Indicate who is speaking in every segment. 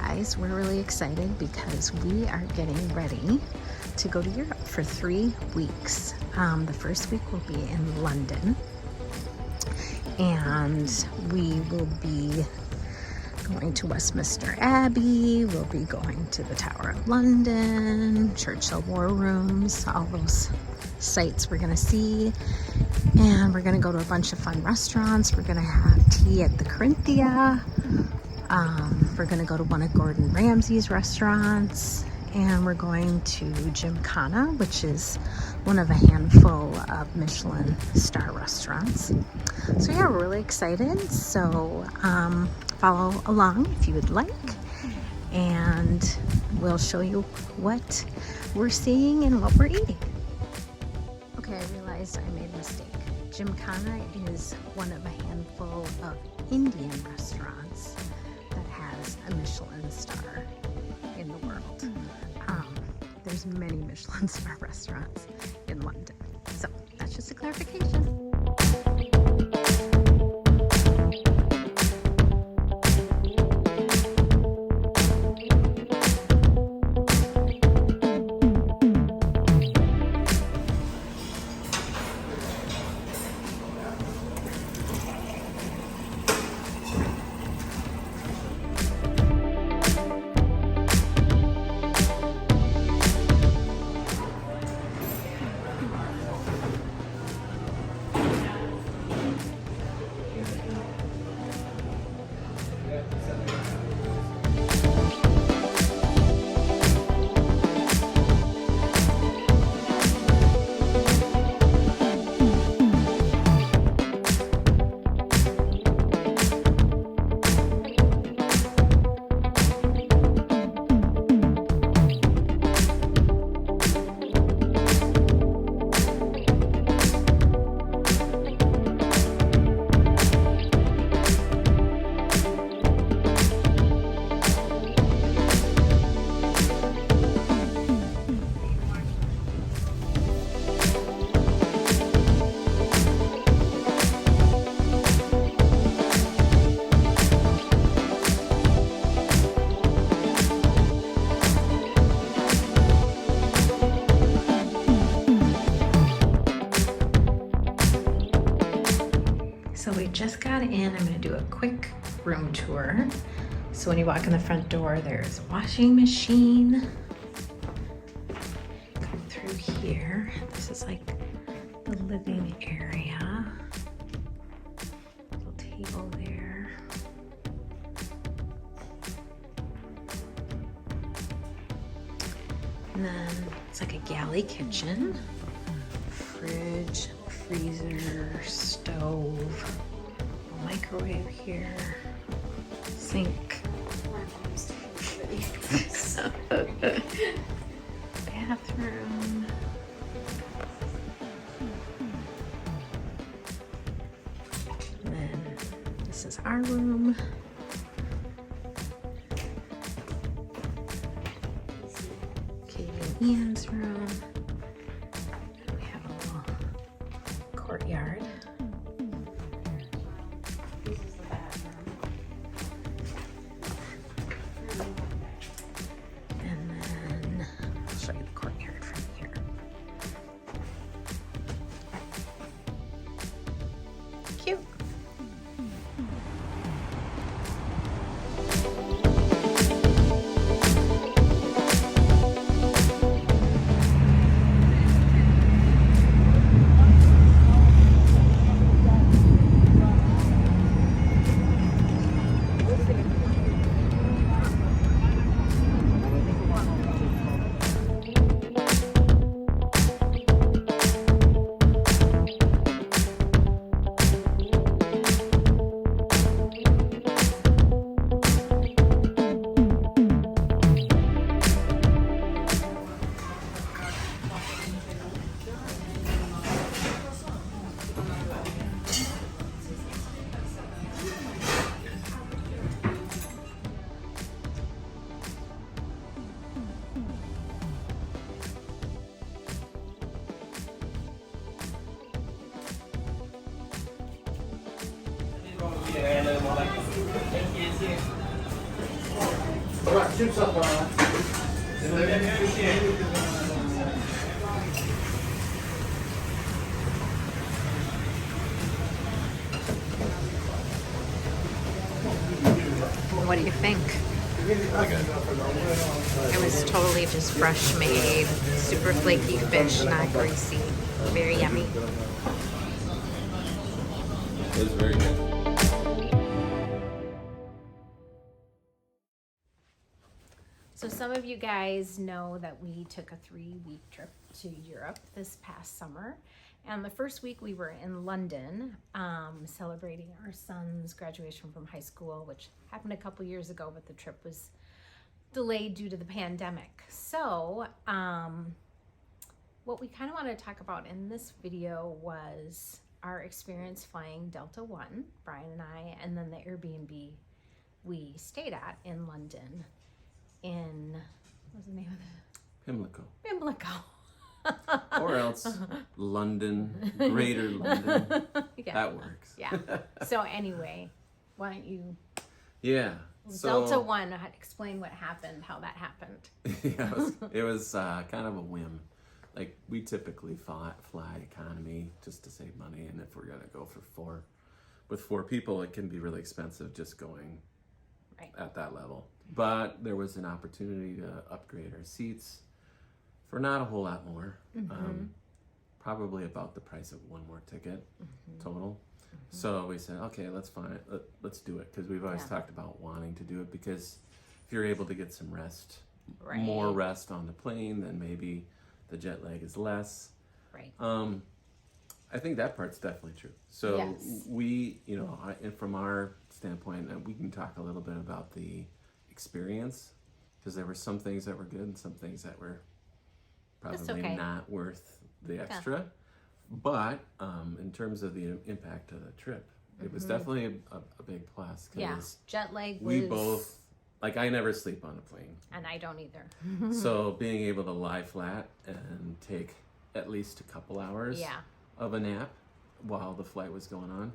Speaker 1: guys, we're really excited because we are getting ready to go to Europe for 3 weeks. The first week will be in London, and we will be going to Westminster Abbey, we'll be going to the Tower of London, Churchill War Rooms, all those sites we're gonna see. And we're gonna go to a bunch of fun restaurants. We're gonna have tea at the Corinthia. We're gonna go to one of Gordon Ramsay's restaurants, and we're going to Gymkhana, which is one of a handful of Michelin star restaurants. So yeah, we're really excited. So follow along if you would like, and we'll show you what we're seeing and what we're eating. Okay, I realized I made a mistake. Gymkhana is one of a handful of Indian restaurants that has a Michelin star in the world. There's many Michelin star restaurants in London. So that's just a clarification. So we just got in. I'm gonna do a quick room tour. So when you walk in the front door, there's a washing machine. Come through here. This is like the living area. Little table there. And then it's like a galley kitchen. Fridge, freezer, stove, a microwave here, sink, bathroom, and then this is our room. Katie and Ian's room. Courtyard. This is the bathroom. And then I'll show you the courtyard from here. Cute. What do you think? It was totally just fresh made, super flaky fish, not greasy. Very yummy.
Speaker 2: It was very good.
Speaker 1: So some of you guys know that we took a 3-week trip to Europe this past summer. And the first week we were in London, celebrating our son's graduation from high school, which happened a couple years ago, but the trip was delayed due to the pandemic. So what we kind of wanted to talk about in this video was our experience flying Delta One, Brian and I, and then the Airbnb we stayed at in London in, what was the name of it?
Speaker 2: Pimlico.
Speaker 1: Pimlico.
Speaker 2: Or else London, Greater London.
Speaker 1: Yeah.
Speaker 2: That works.
Speaker 1: Yeah. So anyway, why don't you?
Speaker 2: Yeah.
Speaker 1: Delta One, explain what happened, how that happened.
Speaker 2: Yeah, it was kind of a whim. Like, we typically fly economy just to save money, and if we're gonna go with four people, it can be really expensive just going at that level. But there was an opportunity to upgrade our seats for not a whole lot more, probably about the price of one more ticket total. So we said, okay, let's do it, because we've always talked about wanting to do it, because if you're able to get some rest, more rest on the plane, then maybe the jet lag is less.
Speaker 1: Right.
Speaker 2: I think that part's definitely true. So we, and from our standpoint, we can talk a little bit about the experience, because there were some things that were good and some things that were probably not worth the extra. But in terms of the impact of the trip, it was definitely a big plus.
Speaker 1: Jet lag was...
Speaker 2: We both, I never sleep on a plane.
Speaker 1: And I don't either.
Speaker 2: So being able to lie flat and take at least a couple hours of a nap while the flight was going on,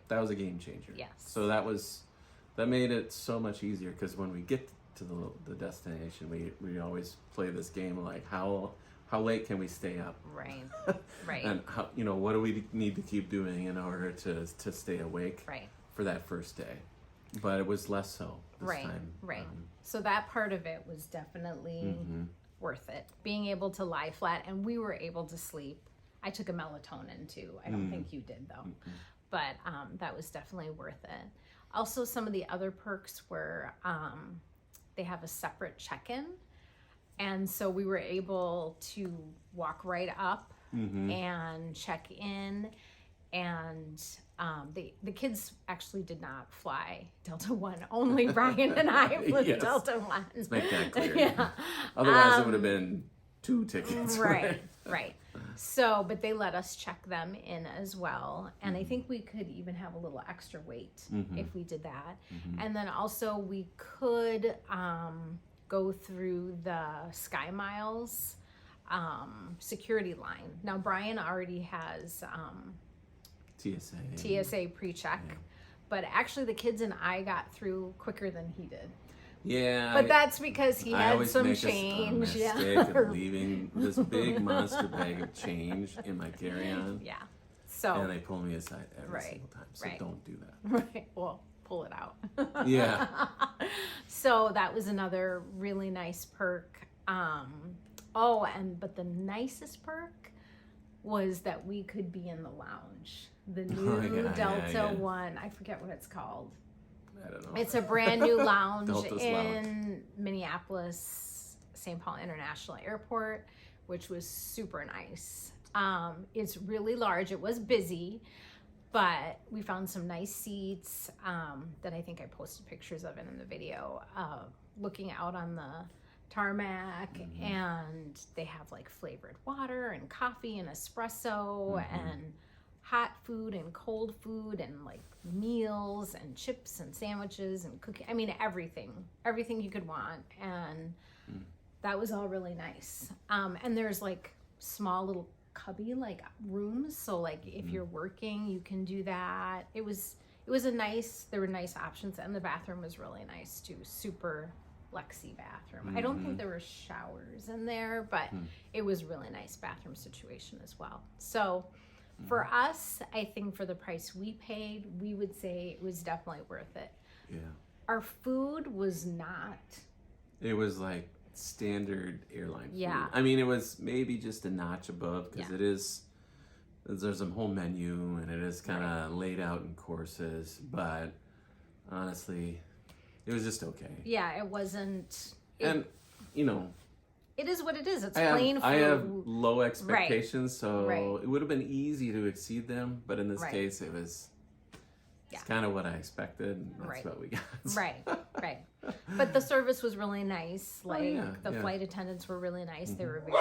Speaker 2: that was a game changer.
Speaker 1: Yes.
Speaker 2: So that made it so much easier, because when we get to the destination, we always play this game like, how late can we stay up?
Speaker 1: Right. Right.
Speaker 2: And how, what do we need to keep doing in order to stay awake for that first day? But it was less so this time.
Speaker 1: Right. So that part of it was definitely worth it. Being able to lie flat, and we were able to sleep. I took a melatonin too. I don't think you did though. But that was definitely worth it. Also, some of the other perks were they have a separate check-in. And so we were able to walk right up and check in. And the kids actually did not fly Delta One. Only Brian and I flew Delta One.
Speaker 2: Let's make that clear. Otherwise, it would have been 2 tickets.
Speaker 1: Right. So, but they let us check them in as well. And I think we could even have a little extra weight if we did that. And then also we could go through the Sky Miles security line. Now, Brian already has TSA pre-check, but actually the kids and I got through quicker than he did.
Speaker 2: Yeah,
Speaker 1: but that's because he had some change.
Speaker 2: I always make a mistake of leaving this big monster bag of change in my carry-on.
Speaker 1: Yeah. So.
Speaker 2: And they pull me aside every single time. So don't do that.
Speaker 1: Right. Well, pull it out.
Speaker 2: Yeah.
Speaker 1: So that was another really nice perk. But the nicest perk was that we could be in the lounge. The new Delta One. I forget what it's called.
Speaker 2: I don't know.
Speaker 1: It's a brand new lounge in
Speaker 2: lounge.
Speaker 1: Minneapolis, St. Paul International Airport, which was super nice. It's really large. It was busy, but we found some nice seats that I think I posted pictures of it in the video, looking out on the tarmac, and they have flavored water and coffee and espresso and hot food and cold food and meals and chips and sandwiches and cookies. I mean, everything you could want. And that was all really nice. And there's small little cubby rooms. So if you're working, you can do that. There were nice options, and the bathroom was really nice too. Super, Lexi bathroom. I don't think there were showers in there, but it was really nice bathroom situation as well. So for us, I think for the price we paid, we would say it was definitely worth it.
Speaker 2: Yeah.
Speaker 1: Our food was not.
Speaker 2: It was like standard airline food.
Speaker 1: Yeah.
Speaker 2: I mean, it was maybe just a notch above because there's a whole menu and it is kind of laid out in courses, but honestly, it was just okay.
Speaker 1: Yeah, it wasn't.
Speaker 2: And, you know,
Speaker 1: it is what it is. It's plain food.
Speaker 2: I have low expectations, so
Speaker 1: Right.
Speaker 2: it would have been easy to exceed them, but in this case, it's kind of what I expected. And that's what we got.
Speaker 1: Right. But the service was really nice. Like the flight attendants were really nice. They were very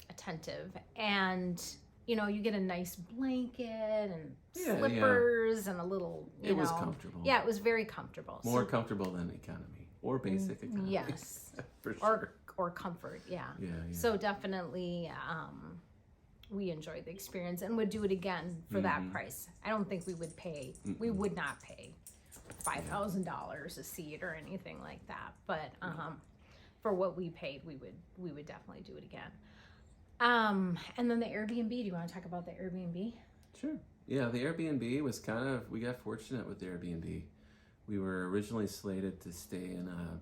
Speaker 1: attentive, and you know, you get a nice blanket and slippers and a little. It
Speaker 2: was comfortable.
Speaker 1: Yeah, it was very comfortable.
Speaker 2: More comfortable than economy or basic economy.
Speaker 1: Yes,
Speaker 2: for sure.
Speaker 1: Or comfort. Yeah.
Speaker 2: Yeah.
Speaker 1: So definitely, we enjoyed the experience and would do it again for that price. I don't think we would pay. We would not pay $5,000 a seat or anything like that. But for what we paid, we would definitely do it again. And then the Airbnb. Do you want to talk about the Airbnb?
Speaker 2: Sure. Yeah, the Airbnb was we got fortunate with the Airbnb. We were originally slated to stay in a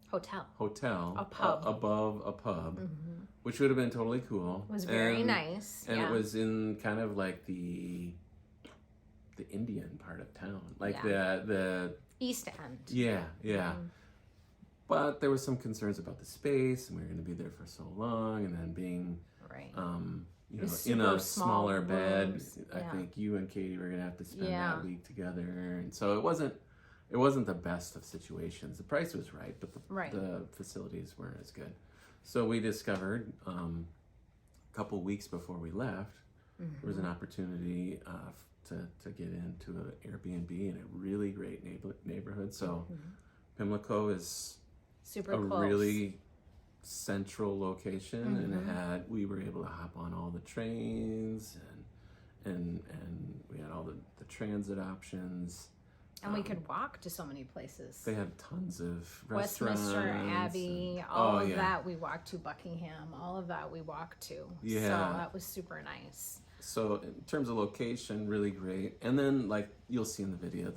Speaker 2: hotel,
Speaker 1: a pub
Speaker 2: above a pub, which would have been totally cool.
Speaker 1: It was very nice.
Speaker 2: And it was in kind of like the Indian part of town, like the
Speaker 1: East End.
Speaker 2: Yeah. But there was some concerns about the space, and we were going to be there for so long, and then being in a smaller bed. I think you and Katie were going to have to spend that week together, and so it wasn't the best of situations. The price was right, but the facilities weren't as good. So we discovered a couple weeks before we left, there was an opportunity to get into an Airbnb in a really great neighborhood. So Pimlico is
Speaker 1: super
Speaker 2: a
Speaker 1: close.
Speaker 2: really central location, and we were able to hop on all the trains, and we had all the transit options.
Speaker 1: And we could walk to so many places.
Speaker 2: They had tons of restaurants.
Speaker 1: Westminster Abbey, all of that we walked to. Buckingham, all of that we walked to.
Speaker 2: Yeah.
Speaker 1: So that was super nice.
Speaker 2: So in terms of location, really great. And then, like you'll see in the video,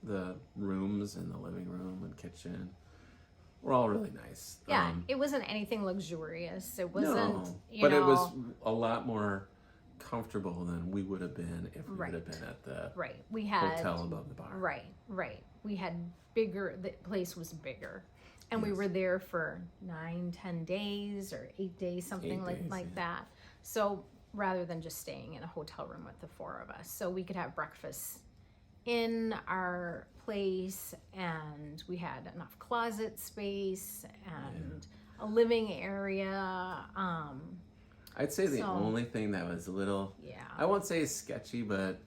Speaker 2: the rooms and the living room and kitchen were all really nice.
Speaker 1: Yeah, it wasn't anything luxurious. It wasn't,
Speaker 2: it was a lot more comfortable than we would have been if we would have been at the hotel above the bar.
Speaker 1: Right. We had bigger, the place was bigger. And we were there for 9-10 days or 8 days, something like that. So rather than just staying in a hotel room with the four of us. So we could have breakfast in our place, and we had enough closet space and a living area.
Speaker 2: I'd say the only thing that was a little, I won't say sketchy, but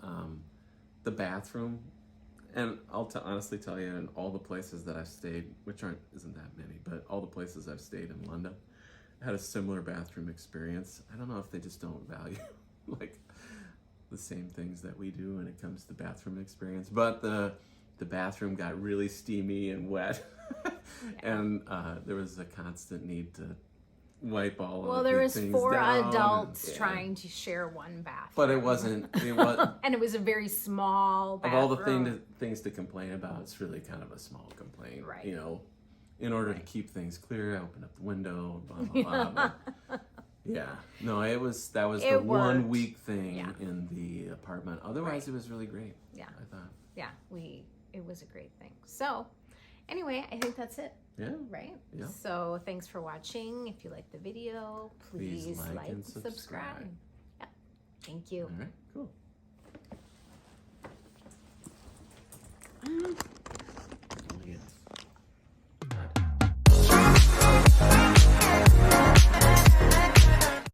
Speaker 2: the bathroom, and I'll honestly tell you, in all the places that I've stayed, which isn't that many, but all the places I've stayed in London, I had a similar bathroom experience. I don't know if they just don't value like the same things that we do when it comes to bathroom experience, but the bathroom got really steamy and wet, and there was a constant need to wipe all of the things down.
Speaker 1: Well, there was 4 adults trying to share one bathroom.
Speaker 2: But it was
Speaker 1: and it was a very small bathroom.
Speaker 2: Of all the things to complain about, it's really kind of a small complaint.
Speaker 1: Right.
Speaker 2: You know, in order to keep things clear, I opened up the window, blah, blah, blah. But that was the 1 week thing in the apartment. Otherwise, it was really great. Yeah. I thought.
Speaker 1: Yeah, it was a great thing. So, anyway, I think that's it.
Speaker 2: Yeah.
Speaker 1: Right?
Speaker 2: Yeah.
Speaker 1: So, thanks for watching. If you liked the video, please like and subscribe. Yeah. Thank you.
Speaker 2: All right, cool.